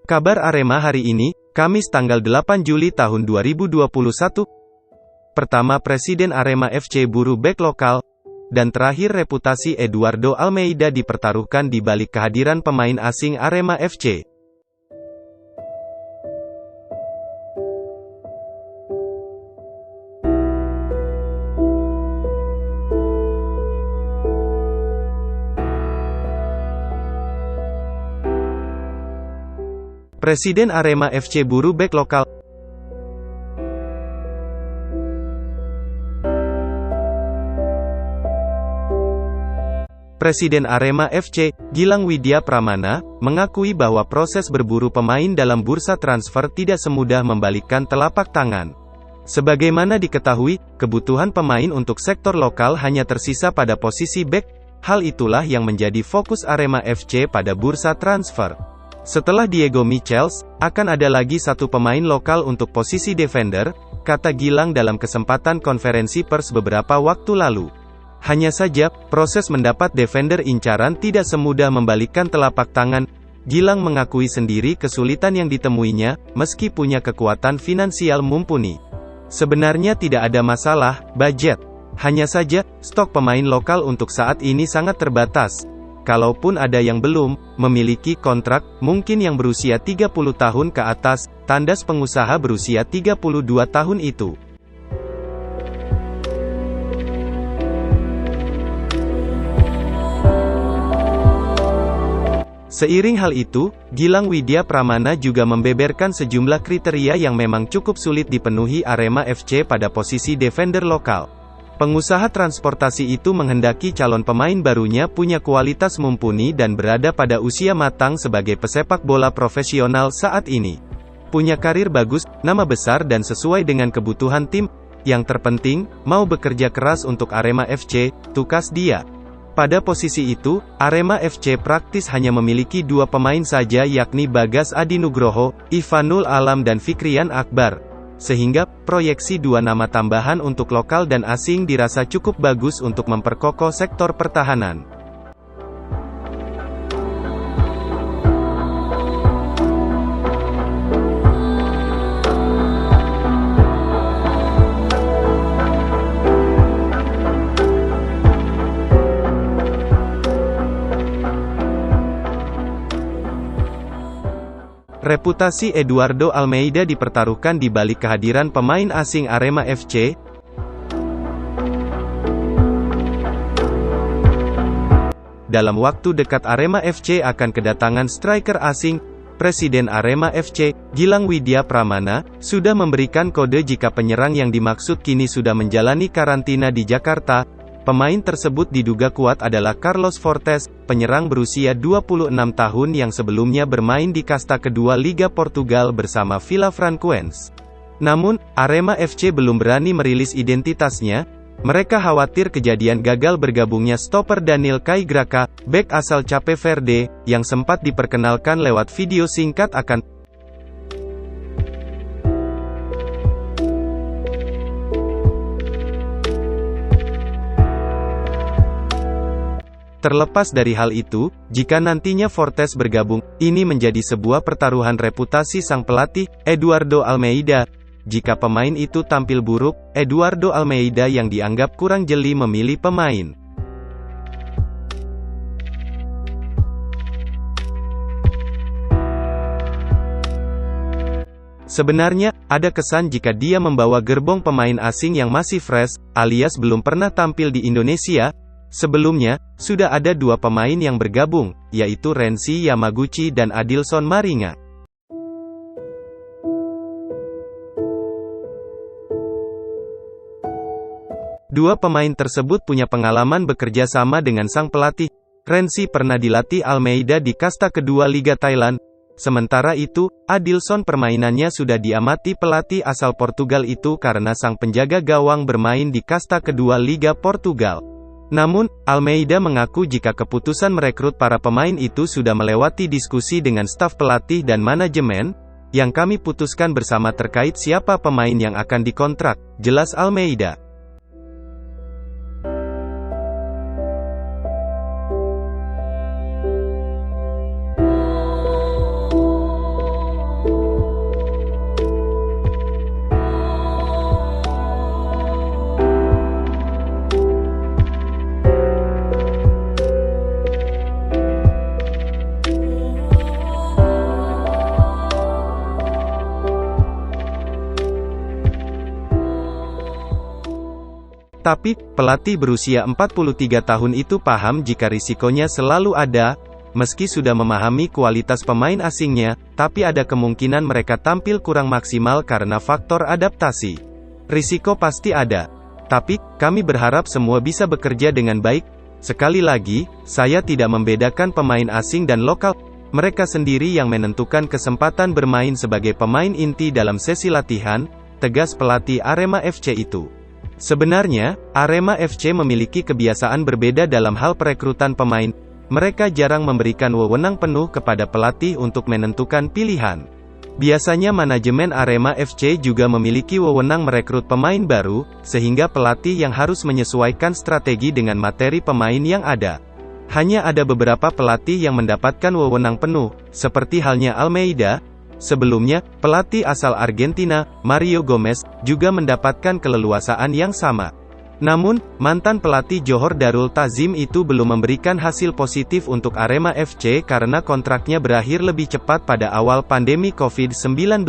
Kabar Arema hari ini, Kamis tanggal 8 Juli tahun 2021. Pertama, Presiden Arema FC buru bek lokal. Dan terakhir, reputasi Eduardo Almeida dipertaruhkan di balik kehadiran pemain asing Arema FC. Presiden Arema FC buru bek lokal. Presiden Arema FC, Gilang Widya Pramana, mengakui bahwa proses berburu pemain dalam bursa transfer tidak semudah membalikkan telapak tangan. Sebagaimana diketahui, kebutuhan pemain untuk sektor lokal hanya tersisa pada posisi bek. Hal itulah yang menjadi fokus Arema FC pada bursa transfer. Setelah Diego Michels, akan ada lagi satu pemain lokal untuk posisi defender, kata Gilang dalam kesempatan konferensi pers beberapa waktu lalu. Hanya saja, proses mendapat defender incaran tidak semudah membalikkan telapak tangan. Gilang mengakui sendiri kesulitan yang ditemuinya, meski punya kekuatan finansial mumpuni. Sebenarnya tidak ada masalah, budget. Hanya saja, stok pemain lokal untuk saat ini sangat terbatas. Kalaupun ada yang belum memiliki kontrak, mungkin yang berusia 30 tahun ke atas, tandas pengusaha berusia 32 tahun itu. Seiring hal itu, Gilang Widya Pramana juga membeberkan sejumlah kriteria yang memang cukup sulit dipenuhi Arema FC pada posisi defender lokal. Pengusaha transportasi itu menghendaki calon pemain barunya punya kualitas mumpuni dan berada pada usia matang sebagai pesepak bola profesional saat ini. Punya karir bagus, nama besar dan sesuai dengan kebutuhan tim. Yang terpenting, mau bekerja keras untuk Arema FC, tukas dia. Pada posisi itu, Arema FC praktis hanya memiliki dua pemain saja yakni Bagas Adi Nugroho, Ivanul Alam dan Fikrian Akbar. Sehingga, proyeksi dua nama tambahan untuk lokal dan asing dirasa cukup bagus untuk memperkokoh sektor pertahanan. Reputasi Eduardo Almeida dipertaruhkan di balik kehadiran pemain asing Arema FC. Dalam waktu dekat Arema FC akan kedatangan striker asing. Presiden Arema FC, Gilang Widya Pramana, sudah memberikan kode jika penyerang yang dimaksud kini sudah menjalani karantina di Jakarta. Pemain tersebut diduga kuat adalah Carlos Fortes, penyerang berusia 26 tahun yang sebelumnya bermain di kasta kedua Liga Portugal bersama Villa Franquense. Namun, Arema FC belum berani merilis identitasnya. Mereka khawatir kejadian gagal bergabungnya stoper Daniel Caigraca, bek asal Cape Verde, yang sempat diperkenalkan lewat video singkat akan Terlepas dari hal itu, jika nantinya Fortes bergabung, ini menjadi sebuah pertaruhan reputasi sang pelatih, Eduardo Almeida. Jika pemain itu tampil buruk, Eduardo Almeida yang dianggap kurang jeli memilih pemain. Sebenarnya, ada kesan jika dia membawa gerbong pemain asing yang masih fresh, alias belum pernah tampil di Indonesia. Sebelumnya, sudah ada dua pemain yang bergabung, yaitu Renzi Yamaguchi dan Adilson Maringa. Dua pemain tersebut punya pengalaman bekerja sama dengan sang pelatih. Renzi pernah dilatih Almeida di kasta kedua Liga Thailand. Sementara itu, Adilson permainannya sudah diamati pelatih asal Portugal itu karena sang penjaga gawang bermain di kasta kedua Liga Portugal. Namun, Almeida mengaku jika keputusan merekrut para pemain itu sudah melewati diskusi dengan staf pelatih dan manajemen, yang kami putuskan bersama terkait siapa pemain yang akan dikontrak, jelas Almeida. Tapi, pelatih berusia 43 tahun itu paham jika risikonya selalu ada, meski sudah memahami kualitas pemain asingnya, tapi ada kemungkinan mereka tampil kurang maksimal karena faktor adaptasi. Risiko pasti ada. Tapi, kami berharap semua bisa bekerja dengan baik. Sekali lagi, saya tidak membedakan pemain asing dan lokal. Mereka sendiri yang menentukan kesempatan bermain sebagai pemain inti dalam sesi latihan, tegas pelatih Arema FC itu. Sebenarnya, Arema FC memiliki kebiasaan berbeda dalam hal perekrutan pemain. Mereka jarang memberikan wewenang penuh kepada pelatih untuk menentukan pilihan. Biasanya manajemen Arema FC juga memiliki wewenang merekrut pemain baru, sehingga pelatih yang harus menyesuaikan strategi dengan materi pemain yang ada. Hanya ada beberapa pelatih yang mendapatkan wewenang penuh, seperti halnya Almeida. Sebelumnya, pelatih asal Argentina, Mario Gomez, juga mendapatkan keleluasaan yang sama. Namun, mantan pelatih Johor Darul Ta'zim itu belum memberikan hasil positif untuk Arema FC karena kontraknya berakhir lebih cepat pada awal pandemi COVID-19.